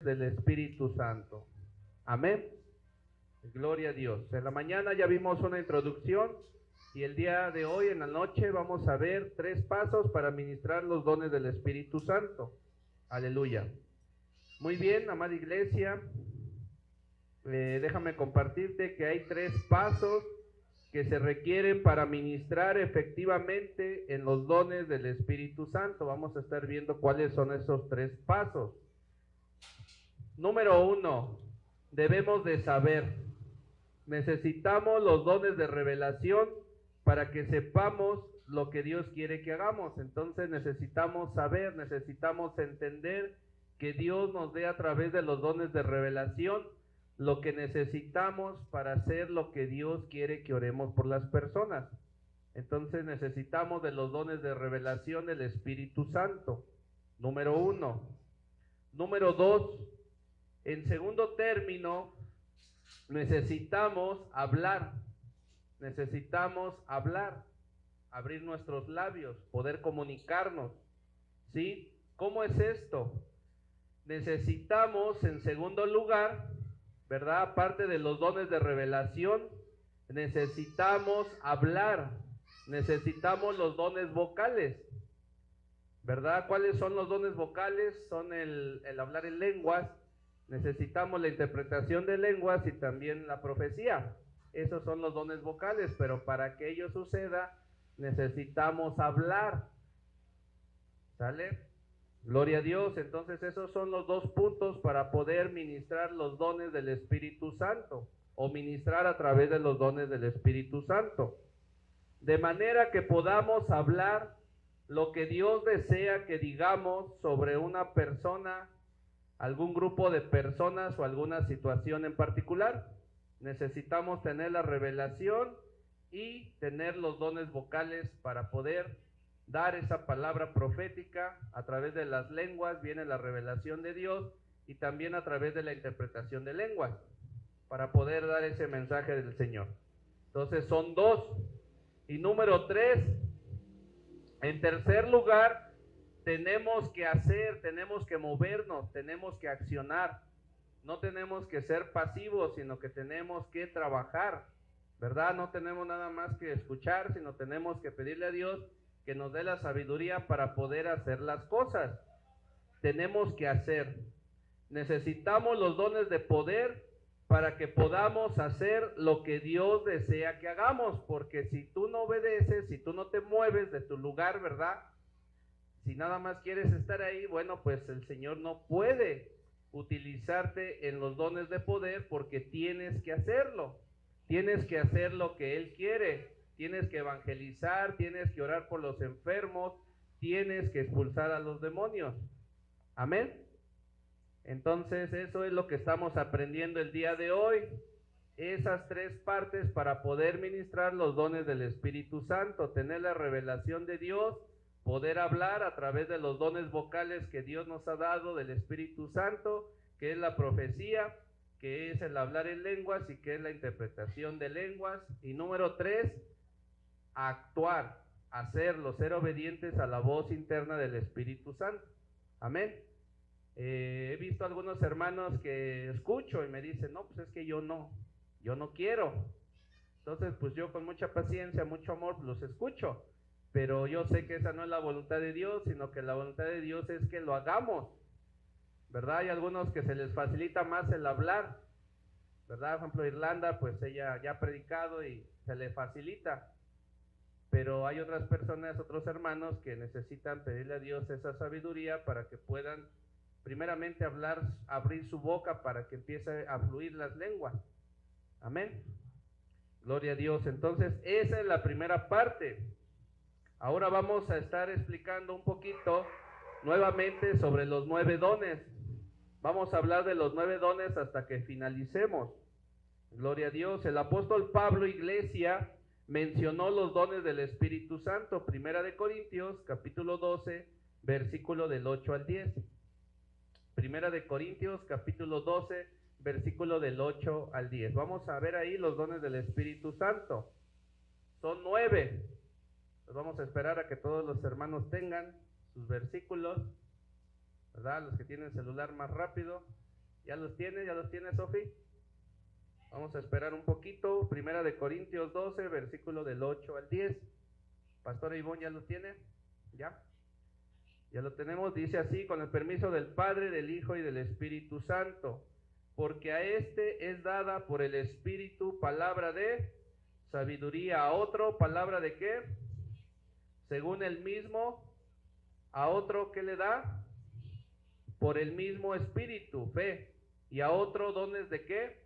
del Espíritu Santo. Amén. Gloria a Dios. En la mañana ya vimos una introducción y el día de hoy en la noche vamos a ver 3 pasos para ministrar los dones del Espíritu Santo. Aleluya. Muy bien, amada iglesia, déjame compartirte que hay 3 pasos que se requieren para ministrar efectivamente en los dones del Espíritu Santo. Vamos a estar viendo cuáles son esos 3 pasos. Número 1, debemos de saber. Necesitamos los dones de revelación para que sepamos lo que Dios quiere que hagamos. Entonces necesitamos saber, necesitamos entender que Dios nos dé a través de los dones de revelación lo que necesitamos para hacer lo que Dios quiere que oremos por las personas. Entonces necesitamos de los dones de revelación del Espíritu Santo. Número 1. Número 2. En segundo término, necesitamos hablar, abrir nuestros labios, poder comunicarnos, ¿sí? ¿Cómo es esto? Necesitamos, en segundo lugar, ¿verdad? Aparte de los dones de revelación, necesitamos hablar, necesitamos los dones vocales, ¿verdad? ¿Cuáles son los dones vocales? Son el hablar en lenguas. Necesitamos la interpretación de lenguas y también la profecía. Esos son los dones vocales, pero para que ello suceda, necesitamos hablar. ¿Sale? Gloria a Dios. Entonces esos son los 2 puntos para poder ministrar los dones del Espíritu Santo, o ministrar a través de los dones del Espíritu Santo. De manera que podamos hablar lo que Dios desea que digamos sobre una persona, algún grupo de personas o alguna situación en particular. Necesitamos tener la revelación y tener los dones vocales para poder dar esa palabra profética. A través de las lenguas viene la revelación de Dios y también a través de la interpretación de lenguas para poder dar ese mensaje del Señor. Entonces son 2. Y número 3, en tercer lugar, tenemos que hacer, tenemos que movernos, tenemos que accionar. No tenemos que ser pasivos, sino que tenemos que trabajar, ¿verdad? No tenemos nada más que escuchar, sino tenemos que pedirle a Dios que nos dé la sabiduría para poder hacer las cosas. Tenemos que hacer. Necesitamos los dones de poder para que podamos hacer lo que Dios desea que hagamos, porque si tú no obedeces, si tú no te mueves de tu lugar, ¿verdad? Si nada más quieres estar ahí, bueno, pues el Señor no puede utilizarte en los dones de poder, porque tienes que hacerlo. Tienes que hacer lo que Él quiere. Tienes que evangelizar, tienes que orar por los enfermos, tienes que expulsar a los demonios. Amén. Entonces eso es lo que estamos aprendiendo el día de hoy. Esas 3 partes para poder ministrar los dones del Espíritu Santo: tener la revelación de Dios, poder hablar a través de los dones vocales que Dios nos ha dado del Espíritu Santo, que es la profecía, que es el hablar en lenguas y que es la interpretación de lenguas. Y número 3, actuar, hacerlo, ser obedientes a la voz interna del Espíritu Santo. Amén. He visto algunos hermanos que escucho y me dicen, no, pues es que yo no quiero. Entonces pues yo con mucha paciencia, mucho amor los escucho, pero yo sé que esa no es la voluntad de Dios, sino que la voluntad de Dios es que lo hagamos, ¿verdad? Hay algunos que se les facilita más el hablar, ¿verdad? Por ejemplo, Irlanda, pues ella ya ha predicado y se le facilita, pero hay otras personas, otros hermanos que necesitan pedirle a Dios esa sabiduría para que puedan primeramente hablar, abrir su boca para que empiece a fluir las lenguas. Amén. Gloria a Dios. Entonces esa es la primera parte. Ahora vamos a estar explicando un poquito nuevamente sobre los 9 dones. Vamos a hablar de los 9 dones hasta que finalicemos. Gloria a Dios. El apóstol Pablo, iglesia, mencionó los dones del Espíritu Santo. Primera de Corintios, capítulo 12, versículo del 8 al 10. Primera de Corintios, capítulo 12, versículo del 8 al 10. Vamos a ver ahí los dones del Espíritu Santo. Son 9. Pues vamos a esperar a que todos los hermanos tengan sus versículos, ¿verdad? Los que tienen celular más rápido. ¿Ya los tiene, Sofi? Vamos a esperar un poquito. Primera de Corintios 12, versículo del 8 al 10. Pastor Ivonne, ¿ya lo tiene? ¿Ya? Ya lo tenemos. Dice así: con el permiso del Padre, del Hijo y del Espíritu Santo. Porque a este es dada por el Espíritu palabra de sabiduría, a otro palabra de ¿qué? Según el mismo. A otro, ¿qué le da? Por el mismo Espíritu, fe. Y a otro, ¿dones de qué?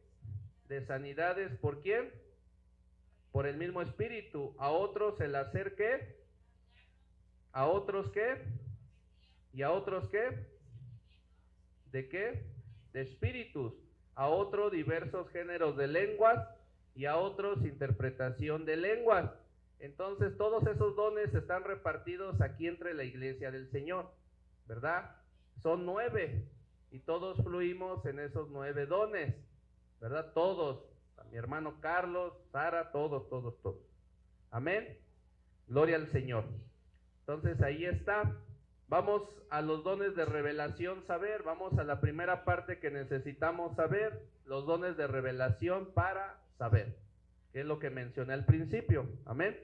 De sanidades. ¿Por quién? Por el mismo Espíritu. A otros el hacer ¿qué? A otros ¿qué? Y a otros ¿qué? ¿De qué? De espíritus. A otros diversos géneros de lenguas y a otros interpretación de lenguas. Entonces todos esos dones están repartidos aquí entre la iglesia del Señor, ¿verdad? Son 9 y todos fluimos en esos 9 dones, ¿verdad? Todos, a mi hermano Carlos, Sara, todos. Amén. Gloria al Señor. Entonces ahí está. Vamos a los dones de revelación, saber. Vamos a la primera parte que necesitamos saber, los dones de revelación para saber, que es lo que mencioné al principio. Amén.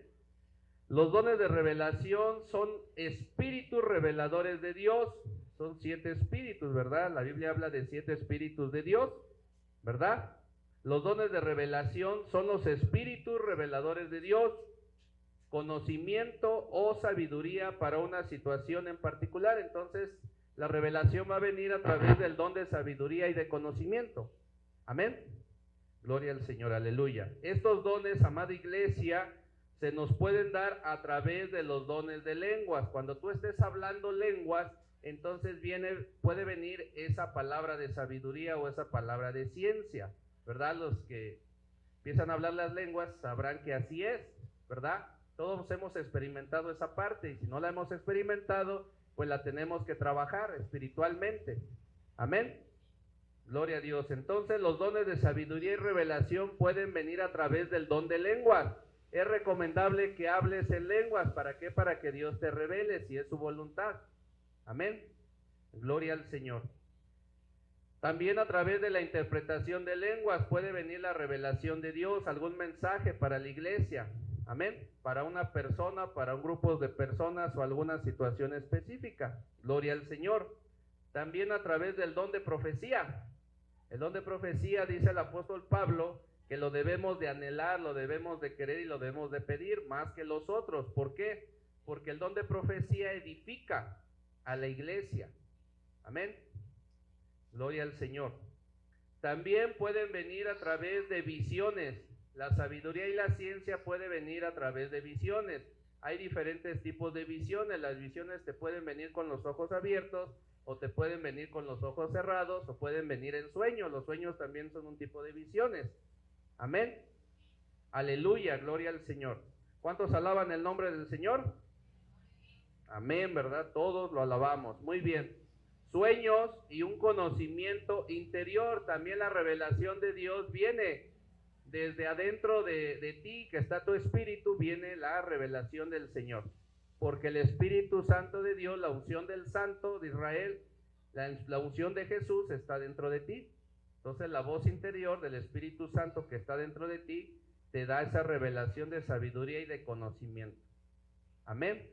Los dones de revelación son espíritus reveladores de Dios. Son 7 espíritus, ¿verdad? La Biblia habla de 7 espíritus de Dios, ¿verdad? Los dones de revelación son los espíritus reveladores de Dios, conocimiento o sabiduría para una situación en particular. Entonces, la revelación va a venir a través del don de sabiduría y de conocimiento. Amén. Gloria al Señor, aleluya. Estos dones, amada iglesia, se nos pueden dar a través de los dones de lenguas. Cuando tú estés hablando lenguas, entonces puede venir esa palabra de sabiduría o esa palabra de ciencia, ¿verdad? Los que empiezan a hablar las lenguas sabrán que así es, ¿verdad? Todos hemos experimentado esa parte y si no la hemos experimentado, pues la tenemos que trabajar espiritualmente. Amén. Gloria a Dios. Entonces los dones de sabiduría y revelación pueden venir a través del don de lenguas. Es recomendable que hables en lenguas. ¿Para qué? Para que Dios te revele si es su voluntad. Amén. Gloria al Señor. También a través de la interpretación de lenguas puede venir la revelación de Dios, algún mensaje para la iglesia. Amén. Para una persona, para un grupo de personas o alguna situación específica. Gloria al Señor. También a través del don de profecía. El don de profecía, dice el apóstol Pablo, que lo debemos de anhelar, lo debemos de querer y lo debemos de pedir más que los otros. ¿Por qué? Porque el don de profecía edifica a la iglesia. Amén. Gloria al Señor. También pueden venir a través de visiones. La sabiduría y la ciencia puede venir a través de visiones. Hay diferentes tipos de visiones. Las visiones te pueden venir con los ojos abiertos, o te pueden venir con los ojos cerrados, o pueden venir en sueños. Los sueños también son un tipo de visiones. Amén. Aleluya, gloria al Señor. ¿Cuántos alaban el nombre del Señor? Amén, ¿verdad? Todos lo alabamos. Muy bien. Sueños y un conocimiento interior. También la revelación de Dios viene desde adentro de ti, que está tu espíritu, viene la revelación del Señor. Porque el Espíritu Santo de Dios, la unción del Santo de Israel, la unción de Jesús está dentro de ti. Entonces la voz interior del Espíritu Santo que está dentro de ti te da esa revelación de sabiduría y de conocimiento. Amén.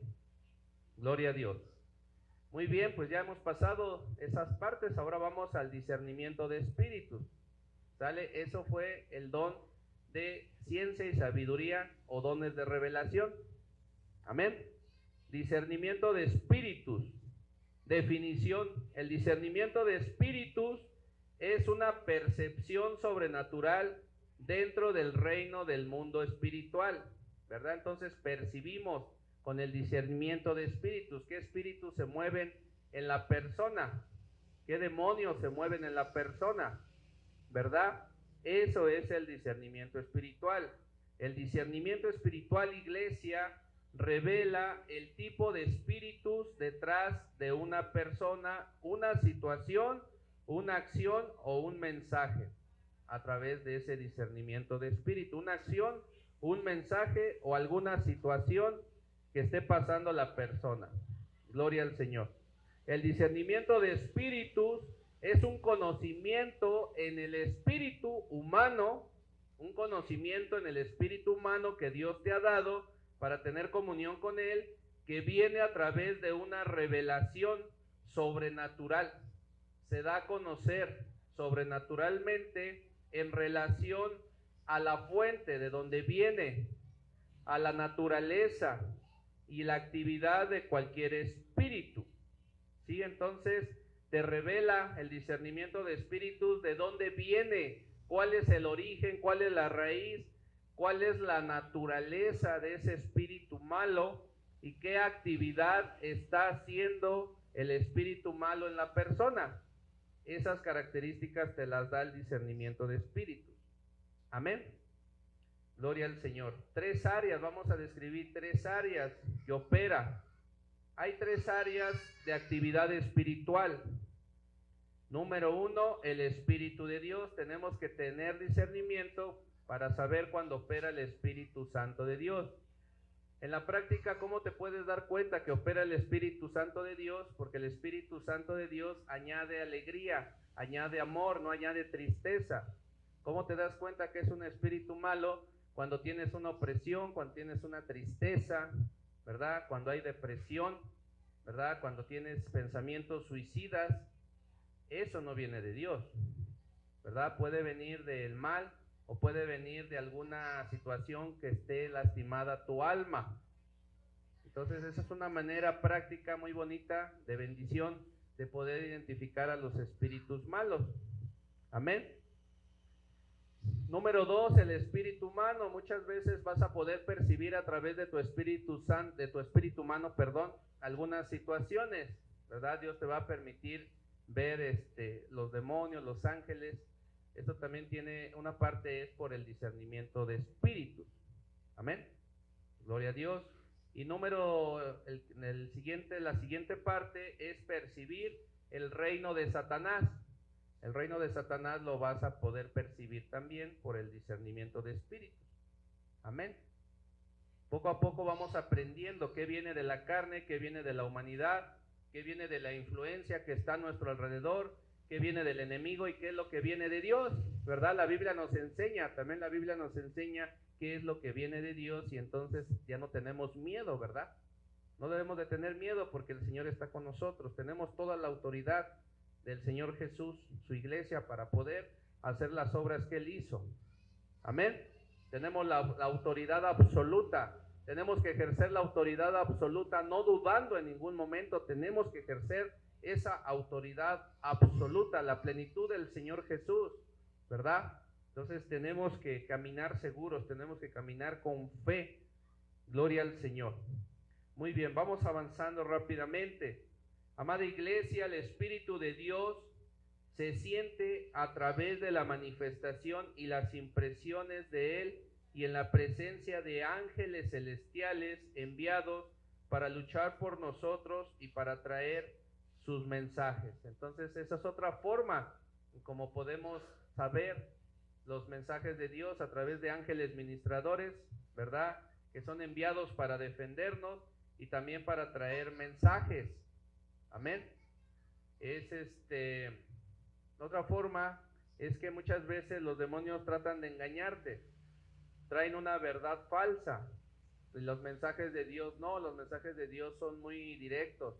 Gloria a Dios. Muy bien, pues ya hemos pasado esas partes. Ahora vamos al discernimiento de espíritus. ¿Sale? Eso fue el don de ciencia y sabiduría o dones de revelación. Amén. Discernimiento de espíritus. Definición: el discernimiento de espíritus es una percepción sobrenatural dentro del reino del mundo espiritual, ¿verdad? Entonces percibimos con el discernimiento de espíritus qué espíritus se mueven en la persona, qué demonios se mueven en la persona, ¿verdad? Eso es el discernimiento espiritual. El discernimiento espiritual, iglesia, revela el tipo de espíritus detrás de una persona, una situación, una acción o un mensaje a través de ese discernimiento de espíritu. Una acción, un mensaje o alguna situación que esté pasando la persona. Gloria al Señor. El discernimiento de espíritus Es un conocimiento en el espíritu humano, un conocimiento en el espíritu humano que Dios te ha dado para tener comunión con Él, que viene a través de una revelación sobrenatural. Se da a conocer sobrenaturalmente en relación a la fuente de donde viene, a la naturaleza y la actividad de cualquier espíritu. ¿Sí? Entonces te revela el discernimiento de espíritus, de dónde viene, cuál es el origen, cuál es la raíz, cuál es la naturaleza de ese espíritu malo y qué actividad está haciendo el espíritu malo en la persona. Esas características te las da el discernimiento de espíritus. Amén. Gloria al Señor. 3 áreas, vamos a describir 3 áreas que opera. Hay 3 áreas de actividad espiritual. Número 1, el Espíritu de Dios. Tenemos que tener discernimiento para saber cuándo opera el Espíritu Santo de Dios. En la práctica, ¿cómo te puedes dar cuenta que opera el Espíritu Santo de Dios? Porque el Espíritu Santo de Dios añade alegría, añade amor, no añade tristeza. ¿Cómo te das cuenta que es un espíritu malo? Cuando tienes una opresión, cuando tienes una tristeza, ¿verdad? Cuando hay depresión, ¿verdad? Cuando tienes pensamientos suicidas, eso no viene de Dios, ¿verdad? Puede venir del mal o puede venir de alguna situación que esté lastimada tu alma. Entonces esa es una manera práctica muy bonita de bendición de poder identificar a los espíritus malos. Amén. Número 2, el espíritu humano. Muchas veces vas a poder percibir a través de tu espíritu humano, algunas situaciones, ¿verdad? Dios te va a permitir ver los demonios, los ángeles. Esto también tiene una parte, es por el discernimiento de espíritus. Amén. Gloria a Dios. Y la siguiente parte es percibir el reino de Satanás. El reino de Satanás lo vas a poder percibir también por el discernimiento de espíritus. Amén. Poco a poco vamos aprendiendo qué viene de la carne, qué viene de la humanidad, qué viene de la influencia que está a nuestro alrededor, qué viene del enemigo y qué es lo que viene de Dios, ¿verdad? La Biblia nos enseña, también la Biblia nos enseña qué es lo que viene de Dios y entonces ya no tenemos miedo, ¿verdad? No debemos de tener miedo porque el Señor está con nosotros, tenemos toda la autoridad del Señor Jesús, su iglesia, para poder hacer las obras que Él hizo. Amén. Tenemos la autoridad absoluta. Tenemos que ejercer la autoridad absoluta, no dudando en ningún momento. Tenemos que ejercer esa autoridad absoluta, la plenitud del Señor Jesús, ¿verdad? Entonces tenemos que caminar seguros, tenemos que caminar con fe. Gloria al Señor. Muy bien, vamos avanzando rápidamente. Amada iglesia, el Espíritu de Dios se siente a través de la manifestación y las impresiones de Él y en la presencia de ángeles celestiales enviados para luchar por nosotros y para traer sus mensajes. Entonces esa es otra forma como podemos saber los mensajes de Dios a través de ángeles ministradores, ¿verdad? Que son enviados para defendernos y también para traer mensajes. Amén. Otra forma es que muchas veces los demonios tratan de engañarte, traen una verdad falsa. Y los mensajes de Dios no, los mensajes de Dios son muy directos,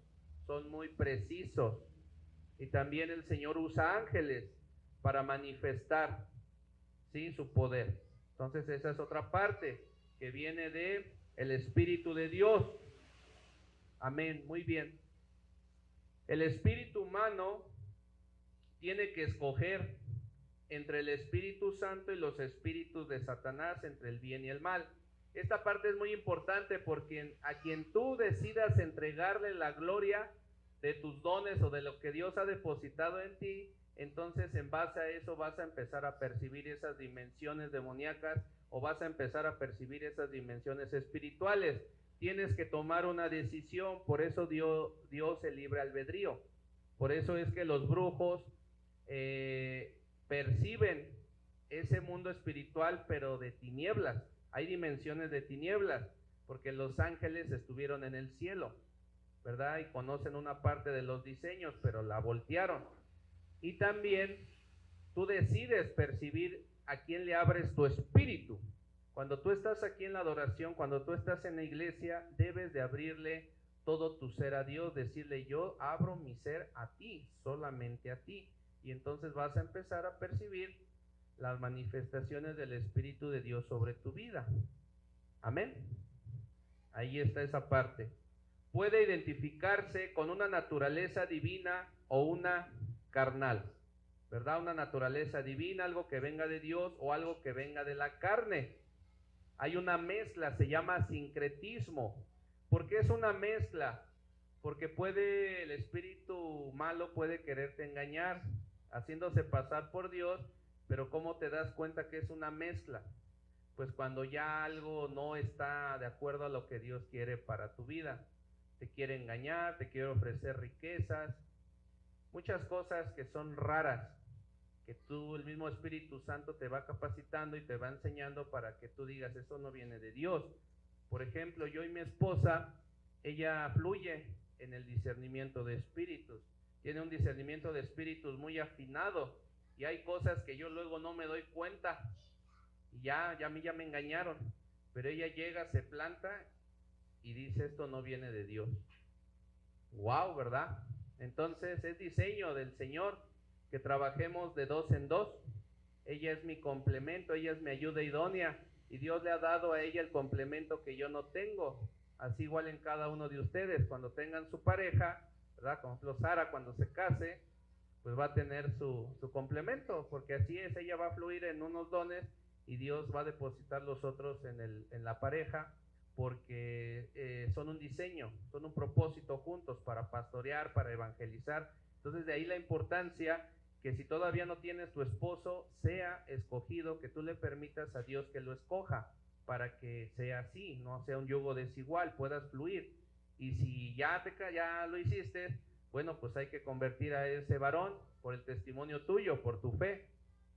son muy precisos. Y también el Señor usa ángeles para manifestar, ¿sí?, su poder. Entonces esa es otra parte que viene de el Espíritu de Dios. Amén, muy bien. El espíritu humano tiene que escoger entre el Espíritu Santo y los espíritus de Satanás, entre el bien y el mal. Esta parte es muy importante porque a quien tú decidas entregarle la gloria de tus dones o de lo que Dios ha depositado en ti, entonces en base a eso vas a empezar a percibir esas dimensiones demoníacas o vas a empezar a percibir esas dimensiones espirituales. Tienes que tomar una decisión, por eso dio Dios el libre albedrío. Por eso es que los brujos perciben ese mundo espiritual, pero de tinieblas. Hay dimensiones de tinieblas, porque los ángeles estuvieron en el cielo, ¿verdad? Y conocen una parte de los diseños, pero la voltearon. Y también tú decides percibir a quién le abres tu espíritu. Cuando tú estás aquí en la adoración, cuando tú estás en la iglesia, debes de abrirle todo tu ser a Dios, decirle: yo abro mi ser a ti, solamente a ti. Y entonces vas a empezar a percibir las manifestaciones del Espíritu de Dios sobre tu vida. Amén. Ahí está esa parte. Puede identificarse con una naturaleza divina o una carnal, ¿verdad? Una naturaleza divina, algo que venga de Dios o algo que venga de la carne. Hay una mezcla, se llama sincretismo. ¿Por qué es una mezcla? Porque el espíritu malo puede quererte engañar, haciéndose pasar por Dios, pero ¿cómo te das cuenta que es una mezcla? Pues cuando ya algo no está de acuerdo a lo que Dios quiere para tu vida. Te quiere engañar, te quiere ofrecer riquezas, muchas cosas que son raras, que el mismo Espíritu Santo te va capacitando y te va enseñando para que tú digas: eso no viene de Dios. Por ejemplo, yo y mi esposa, ella fluye en el discernimiento de espíritus, tiene un discernimiento de espíritus muy afinado, y hay cosas que yo luego no me doy cuenta, y a mí ya me engañaron, pero ella llega, se planta y dice: esto no viene de Dios. Wow, ¿verdad? Entonces es diseño del Señor que trabajemos de dos en dos. Ella es mi complemento, ella es mi ayuda idónea, y Dios le ha dado a ella el complemento que yo no tengo. Así igual en cada uno de ustedes, cuando tengan su pareja, ¿verdad? Por ejemplo, Sara, cuando se case, pues va a tener su complemento, porque así es, ella va a fluir en unos dones y Dios va a depositar los otros en la pareja, porque son un diseño, son un propósito juntos para pastorear, para evangelizar. Entonces de ahí la importancia que si todavía no tienes tu esposo, sea escogido, que tú le permitas a Dios que lo escoja, para que sea así, no sea un yugo desigual, puedas fluir. Y si ya lo hiciste, bueno, pues hay que convertir a ese varón por el testimonio tuyo, por tu fe,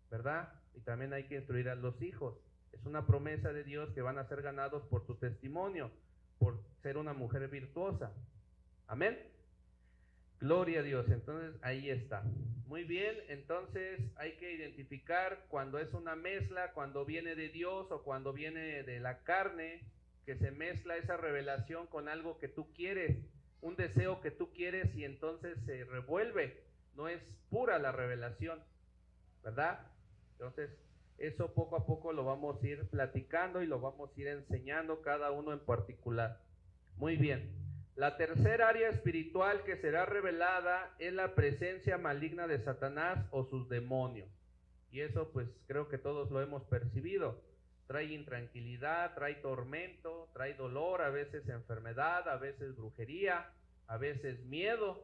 ¿verdad? Y también hay que instruir a los hijos. Es una promesa de Dios que van a ser ganados por tu testimonio, por ser una mujer virtuosa. Amén. Gloria a Dios. Entonces ahí está. Muy bien, entonces hay que identificar cuando es una mezcla, cuando viene de Dios o cuando viene de la carne, que se mezcla esa revelación con algo que tú quieres, un deseo que tú quieres, y entonces se revuelve. No es pura la revelación, ¿verdad? Entonces eso poco a poco lo vamos a ir platicando y lo vamos a ir enseñando cada uno en particular. Muy bien. La tercera área espiritual que será revelada es la presencia maligna de Satanás o sus demonios. Y eso pues creo que todos lo hemos percibido. Trae intranquilidad, trae tormento, trae dolor, a veces enfermedad, a veces brujería, a veces miedo.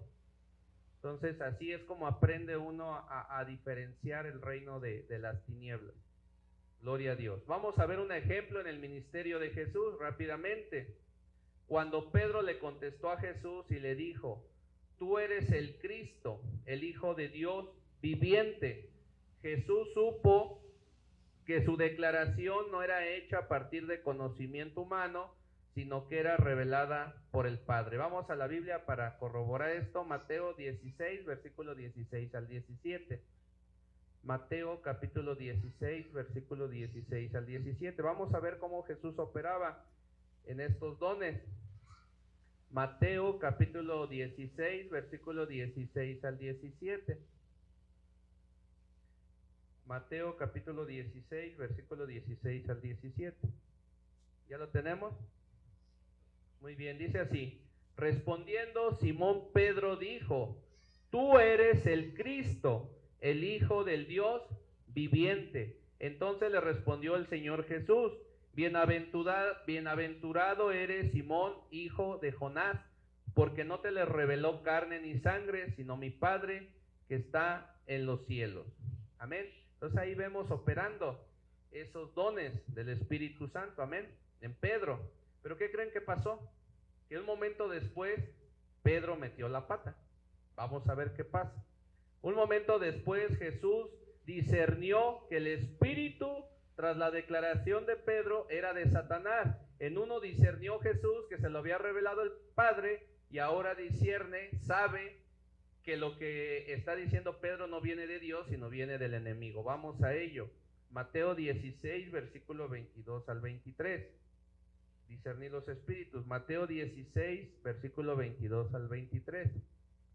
Entonces así es como aprende uno a diferenciar el reino de las tinieblas. Gloria a Dios. Vamos a ver un ejemplo en el ministerio de Jesús rápidamente. Cuando Pedro le contestó a Jesús y le dijo: tú eres el Cristo, el Hijo de Dios viviente, Jesús supo que su declaración no era hecha a partir de conocimiento humano, sino que era revelada por el Padre. Vamos a la Biblia para corroborar esto. Mateo 16, versículo 16 al 17. Mateo capítulo 16, versículo 16 al 17. Vamos a ver cómo Jesús operaba en estos dones. Mateo capítulo 16, versículo 16 al 17. Mateo capítulo 16, versículo 16 al 17. ¿Ya lo tenemos? Muy bien, dice así: respondiendo Simón Pedro dijo: tú eres el Cristo, el Hijo del Dios viviente. Entonces le respondió el Señor Jesús: bienaventurado eres Simón, hijo de Jonás, porque no te le reveló carne ni sangre, sino mi Padre que está en los cielos. Amén. Entonces ahí vemos operando esos dones del Espíritu Santo, amén, en Pedro. Pero ¿qué creen que pasó? Que un momento después Pedro metió la pata. Vamos a ver qué pasa. Un momento después Jesús discernió que el Espíritu, tras la declaración de Pedro, era de Satanás. En uno discernió Jesús que se lo había revelado el Padre, y ahora discierne, sabe que lo que está diciendo Pedro no viene de Dios, sino viene del enemigo. Vamos a ello. Mateo 16, versículo 22 al 23. Discernir los espíritus. Mateo 16, versículo 22 al 23.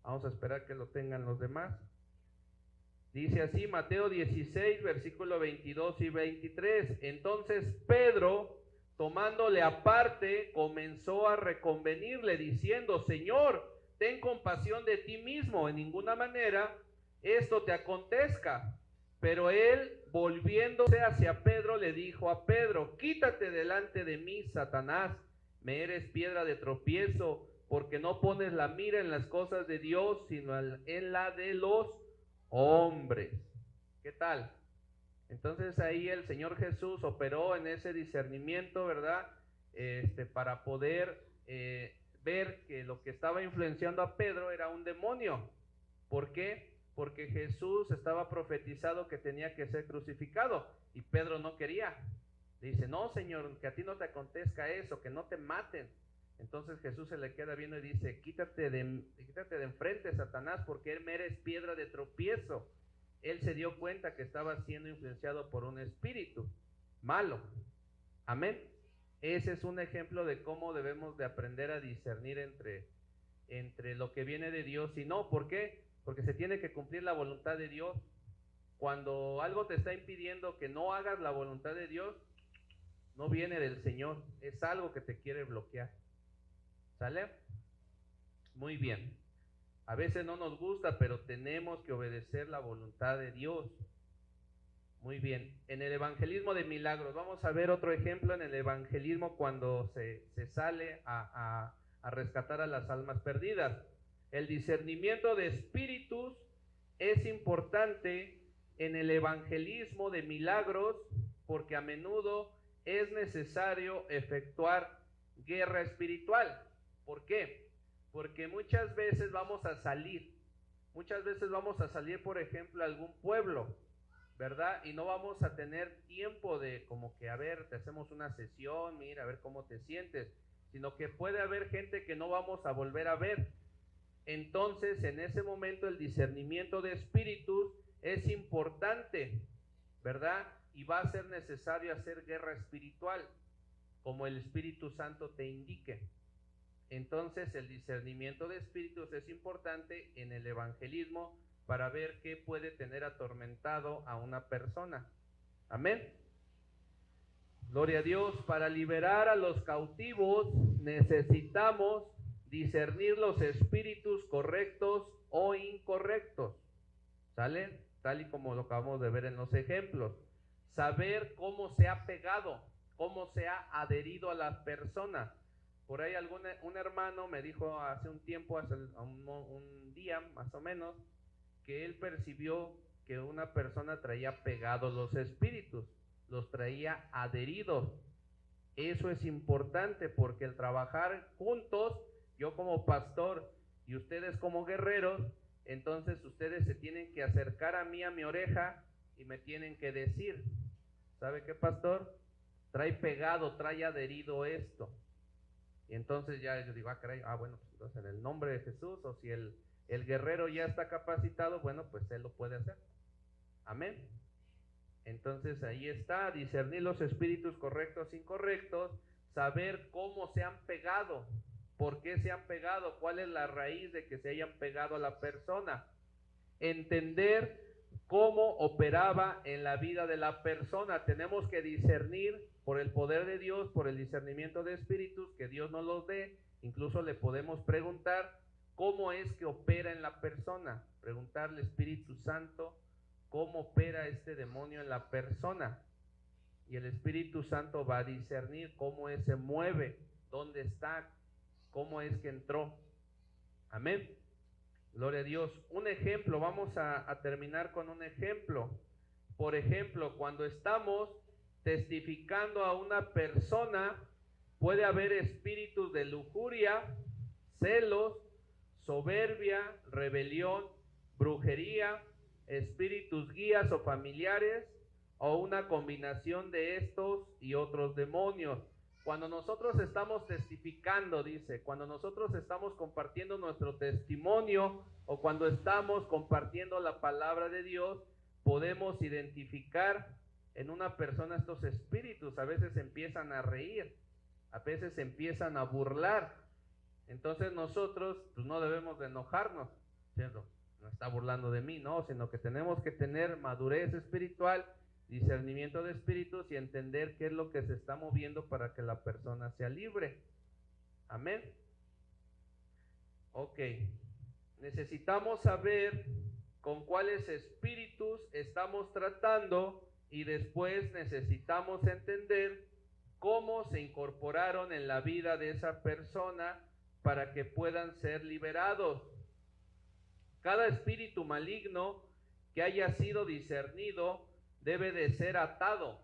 Vamos a esperar que lo tengan los demás. Dice así, Mateo 16, versículo 22 y 23. Entonces Pedro, tomándole aparte, comenzó a reconvenirle, diciendo: Señor, ten compasión de ti mismo, en ninguna manera esto te acontezca. Pero él, volviéndose hacia Pedro, le dijo a Pedro: quítate delante de mí, Satanás, me eres piedra de tropiezo, porque no pones la mira en las cosas de Dios, sino en la de los hombres. ¿Qué tal? Entonces ahí el Señor Jesús operó en ese discernimiento, ¿verdad? Para poder ver que lo que estaba influenciando a Pedro era un demonio. ¿Por qué? Porque Jesús estaba profetizado que tenía que ser crucificado y Pedro no quería. Le dice: no, Señor, que a ti no te acontezca eso, que no te maten. Entonces Jesús se le queda viendo y dice: quítate de enfrente, Satanás, porque él me eres piedra de tropiezo. Él se dio cuenta que estaba siendo influenciado por un espíritu malo. Amén. Ese es un ejemplo de cómo debemos de aprender a discernir entre lo que viene de Dios y no. ¿Por qué? Porque se tiene que cumplir la voluntad de Dios. Cuando algo te está impidiendo que no hagas la voluntad de Dios, no viene del Señor, es algo que te quiere bloquear. ¿Sale? Muy bien. A veces no nos gusta, pero tenemos que obedecer la voluntad de Dios. Muy bien. En el evangelismo de milagros, vamos a ver otro ejemplo en el evangelismo cuando se sale a rescatar a las almas perdidas. El discernimiento de espíritus es importante en el evangelismo de milagros porque a menudo es necesario efectuar guerra espiritual. ¿Por qué? Porque muchas veces vamos a salir, por ejemplo, a algún pueblo, ¿verdad? Y no vamos a tener tiempo de como que, a ver, te hacemos una sesión, mira, a ver cómo te sientes, sino que puede haber gente que no vamos a volver a ver. Entonces, en ese momento el discernimiento de espíritus es importante, ¿verdad? Y va a ser necesario hacer guerra espiritual, como el Espíritu Santo te indique. Entonces, el discernimiento de espíritus es importante en el evangelismo para ver qué puede tener atormentado a una persona. Amén. Gloria a Dios. Para liberar a los cautivos necesitamos discernir los espíritus correctos o incorrectos. ¿Sale? Tal y como lo acabamos de ver en los ejemplos. Saber cómo se ha pegado, cómo se ha adherido a las personas. Por ahí un hermano me dijo hace un tiempo, hace un día más o menos, que él percibió que una persona traía pegados los espíritus, los traía adheridos. Eso es importante porque el trabajar juntos, yo como pastor y ustedes como guerreros, entonces ustedes se tienen que acercar a mí, a mi oreja, y me tienen que decir: ¿sabe qué, pastor? Trae pegado, trae adherido esto. Y entonces ya yo digo: caray, bueno, pues entonces en el nombre de Jesús, o si el guerrero ya está capacitado, bueno, pues él lo puede hacer. Amén. Entonces ahí está, discernir los espíritus correctos e incorrectos, saber cómo se han pegado, por qué se han pegado, cuál es la raíz de que se hayan pegado a la persona, entender cómo operaba en la vida de la persona. Tenemos que discernir por el poder de Dios, por el discernimiento de espíritus, que Dios nos los dé. Incluso le podemos preguntar cómo es que opera en la persona, preguntarle: Espíritu Santo, ¿cómo opera este demonio en la persona? Y el Espíritu Santo va a discernir cómo se mueve, dónde está, cómo es que entró. Amén. Gloria a Dios. Un ejemplo, vamos a terminar con un ejemplo. Por ejemplo, cuando estamos testificando a una persona, puede haber espíritus de lujuria, celos, soberbia, rebelión, brujería, espíritus guías o familiares, o una combinación de estos y otros demonios. Cuando nosotros estamos testificando, dice, cuando nosotros estamos compartiendo nuestro testimonio o cuando estamos compartiendo la palabra de Dios, podemos identificar en una persona estos espíritus. A veces empiezan a reír, a veces empiezan a burlar. Entonces nosotros pues, no debemos de enojarnos, ¿cierto? No está burlando de mí, no, sino que tenemos que tener madurez espiritual, discernimiento de espíritus y entender qué es lo que se está moviendo para que la persona sea libre. Amén. Ok. Necesitamos saber con cuáles espíritus estamos tratando y después necesitamos entender cómo se incorporaron en la vida de esa persona para que puedan ser liberados. Cada espíritu maligno que haya sido discernido debe de ser atado,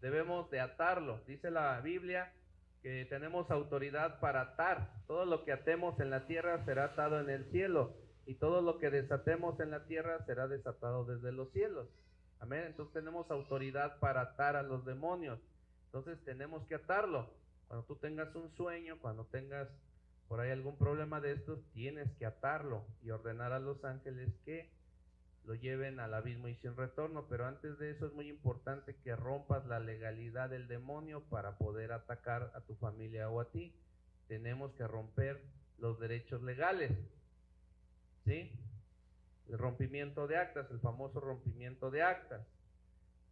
debemos de atarlo. Dice la Biblia que tenemos autoridad para atar. Todo lo que atemos en la tierra será atado en el cielo, y todo lo que desatemos en la tierra será desatado desde los cielos. Amén. Entonces tenemos autoridad para atar a los demonios. Entonces tenemos que atarlo. Cuando tú tengas un sueño, cuando tengas por ahí algún problema de estos, tienes que atarlo y ordenar a los ángeles que lo lleven al abismo y sin retorno. Pero antes de eso es muy importante que rompas la legalidad del demonio para poder atacar a tu familia o a ti. Tenemos que romper los derechos legales, ¿sí? El rompimiento de actas, el famoso rompimiento de actas.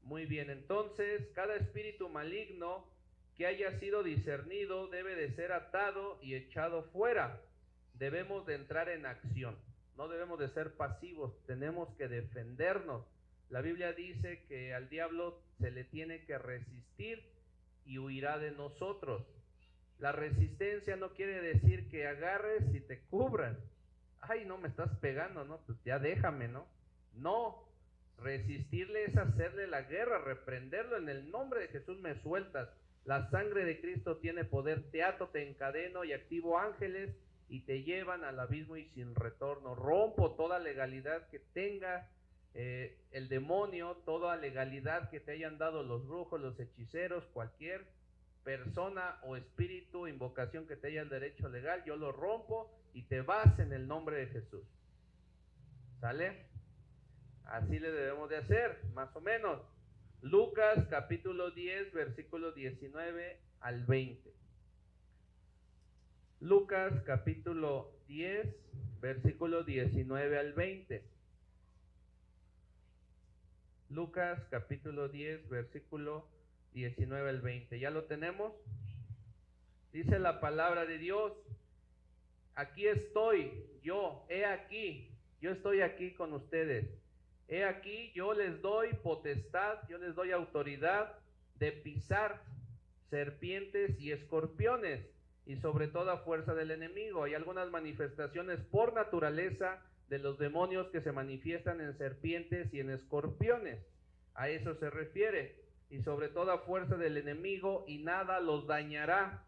Muy bien, entonces cada espíritu maligno que haya sido discernido debe de ser atado y echado fuera. Debemos de entrar en acción, no debemos de ser pasivos, tenemos que defendernos. La Biblia dice que al diablo se le tiene que resistir y huirá de nosotros. La resistencia no quiere decir que agarres y te cubras. Ay, no me estás pegando, ¿no? Pues ya déjame, ¿no? No, resistirle es hacerle la guerra, reprenderlo. En el nombre de Jesús me sueltas. La sangre de Cristo tiene poder. Te ato, te encadeno y activo ángeles y te llevan al abismo y sin retorno. Rompo toda legalidad que tenga el demonio, toda legalidad que te hayan dado los brujos, los hechiceros, cualquier persona o espíritu, invocación que te haya el derecho legal, yo lo rompo y te vas en el nombre de Jesús. ¿Sale? Así le debemos de hacer, más o menos. Lucas capítulo 10, versículo 19 al 20. Lucas capítulo 10, versículo 19 al 20. Lucas capítulo 10, versículo 19 al 20. ¿Ya lo tenemos? Dice la palabra de Dios: aquí estoy yo, he aquí, yo estoy aquí con ustedes. He aquí, yo les doy potestad, yo les doy autoridad de pisar serpientes y escorpiones y sobre toda fuerza del enemigo. Hay algunas manifestaciones por naturaleza de los demonios que se manifiestan en serpientes y en escorpiones. A eso se refiere. Y sobre toda fuerza del enemigo, y nada los dañará.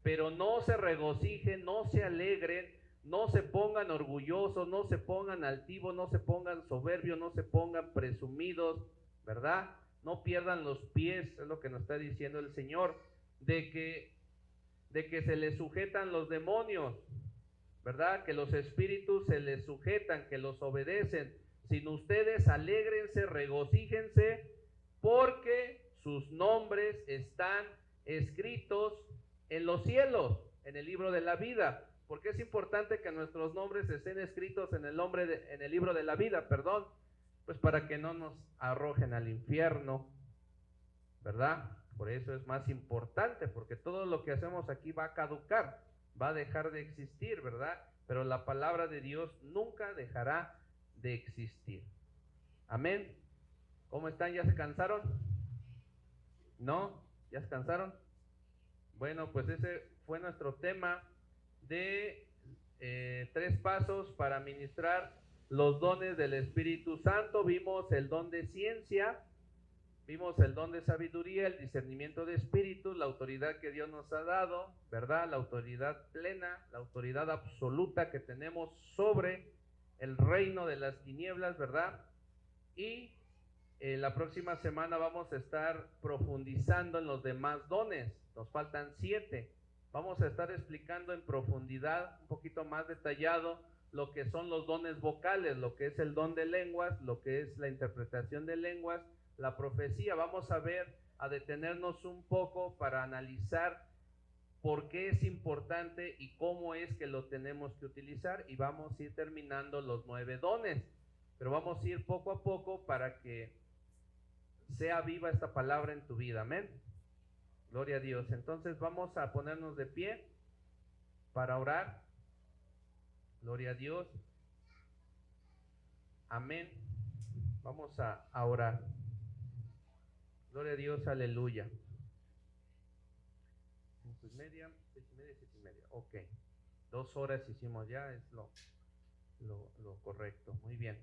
Pero no se regocijen, no se alegren, no se pongan orgullosos, no se pongan altivos, no se pongan soberbios, no se pongan presumidos, ¿verdad? No pierdan los pies, es lo que nos está diciendo el Señor, de que se les sujetan los demonios, ¿verdad? Que los espíritus se les sujetan, que los obedecen. Sin ustedes, alégrense, regocíjense, porque sus nombres están escritos en los cielos, en el libro de la vida. Porque es importante que nuestros nombres estén escritos en el libro de la vida, pues para que no nos arrojen al infierno, ¿verdad? Por eso es más importante, porque todo lo que hacemos aquí va a caducar, va a dejar de existir, ¿verdad? Pero la palabra de Dios nunca dejará de existir. Amén. ¿Cómo están? ¿Ya se cansaron? ¿No? ¿Ya se cansaron? Bueno, pues ese fue nuestro tema de 3 pasos para ministrar los dones del Espíritu Santo. Vimos el don de ciencia, vimos el don de sabiduría, el discernimiento de espíritus, la autoridad que Dios nos ha dado, ¿verdad? La autoridad plena, la autoridad absoluta que tenemos sobre el reino de las tinieblas, ¿verdad? Y La próxima semana vamos a estar profundizando en los demás dones. Nos faltan 7. Vamos a estar explicando en profundidad, un poquito más detallado, lo que son los dones vocales, lo que es el don de lenguas, lo que es la interpretación de lenguas, la profecía. Vamos a detenernos un poco para analizar por qué es importante y cómo es que lo tenemos que utilizar, y vamos a ir terminando los 9 dones, pero vamos a ir poco a poco para que sea viva esta palabra en tu vida. Amén. Gloria a Dios. Entonces vamos a ponernos de pie para orar. Gloria a Dios. Amén. Vamos a orar. Gloria a Dios, aleluya. 5:30, 6:30, 7:30. Ok. 2 horas hicimos ya, es lo correcto. Muy bien.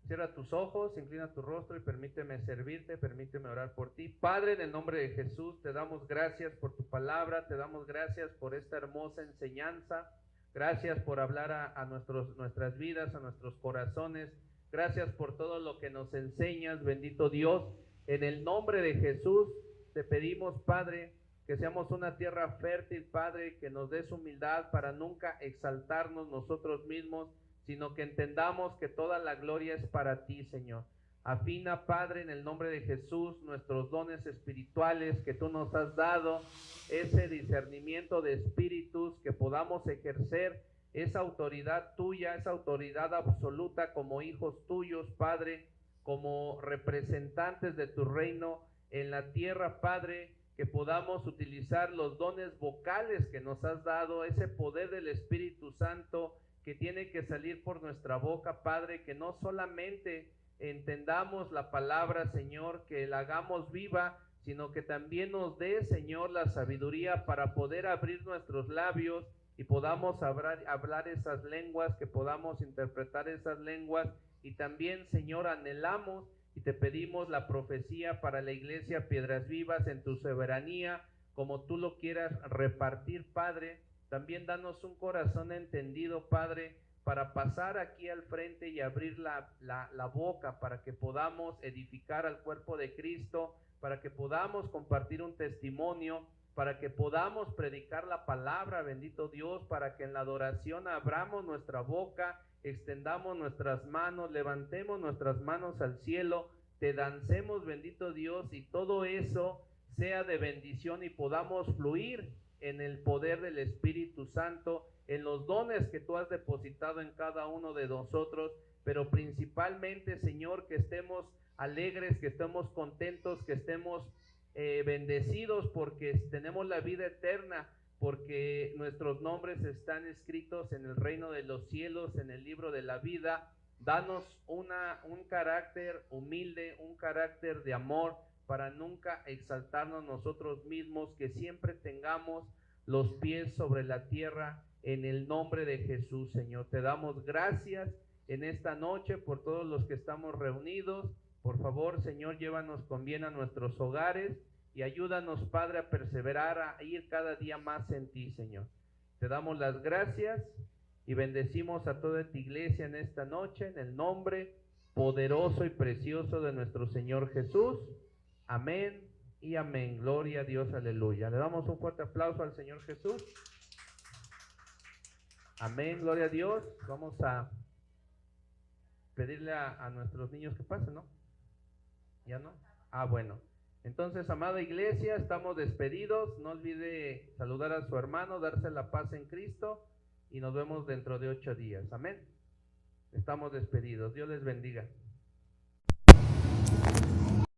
Cierra tus ojos, inclina tu rostro y permíteme servirte, permíteme orar por ti. Padre, en el nombre de Jesús, te damos gracias por tu palabra, te damos gracias por esta hermosa enseñanza. Gracias por hablar a nuestras vidas, a nuestros corazones. Gracias por todo lo que nos enseñas, bendito Dios. En el nombre de Jesús te pedimos, Padre, que seamos una tierra fértil, Padre, que nos des humildad para nunca exaltarnos nosotros mismos, sino que entendamos que toda la gloria es para ti, Señor. Afina, Padre, en el nombre de Jesús, nuestros dones espirituales que tú nos has dado, ese discernimiento de espíritus, que podamos ejercer esa autoridad tuya, esa autoridad absoluta como hijos tuyos, Padre, como representantes de tu reino en la tierra, Padre, que podamos utilizar los dones vocales que nos has dado, ese poder del Espíritu Santo que tiene que salir por nuestra boca, Padre, que no solamente entendamos la palabra, Señor, que la hagamos viva, sino que también nos dé, Señor, la sabiduría para poder abrir nuestros labios y podamos hablar esas lenguas, que podamos interpretar esas lenguas. Y también, Señor, anhelamos y te pedimos la profecía para la iglesia Piedras Vivas en tu soberanía, como tú lo quieras repartir, Padre. También danos un corazón entendido, Padre, para pasar aquí al frente y abrir la boca, para que podamos edificar al cuerpo de Cristo, para que podamos compartir un testimonio, para que podamos predicar la palabra, bendito Dios, para que en la adoración abramos nuestra boca, extendamos nuestras manos, levantemos nuestras manos al cielo, te dancemos, bendito Dios, y todo eso sea de bendición y podamos fluir en el poder del Espíritu Santo, en los dones que tú has depositado en cada uno de nosotros, pero principalmente, Señor, que estemos alegres, que estemos contentos, que estemos bendecidos, porque tenemos la vida eterna, porque nuestros nombres están escritos en el reino de los cielos, en el libro de la vida. Danos un carácter humilde, un carácter de amor, para nunca exaltarnos nosotros mismos, que siempre tengamos los pies sobre la tierra, en el nombre de Jesús, Señor. Te damos gracias en esta noche por todos los que estamos reunidos. Por favor, Señor, llévanos con bien a nuestros hogares y ayúdanos, Padre, a perseverar, a ir cada día más en ti, Señor. Te damos las gracias y bendecimos a toda tu iglesia en esta noche, en el nombre poderoso y precioso de nuestro Señor Jesús. Amén y amén. Gloria a Dios, aleluya. Le damos un fuerte aplauso al Señor Jesús. Amén, gloria a Dios. Vamos a pedirle a nuestros niños que pasen, ¿no? ¿Ya no? Bueno. Entonces, amada iglesia, estamos despedidos. No olvide saludar a su hermano, darse la paz en Cristo, y nos vemos dentro de 8 días. Amén. Estamos despedidos. Dios les bendiga.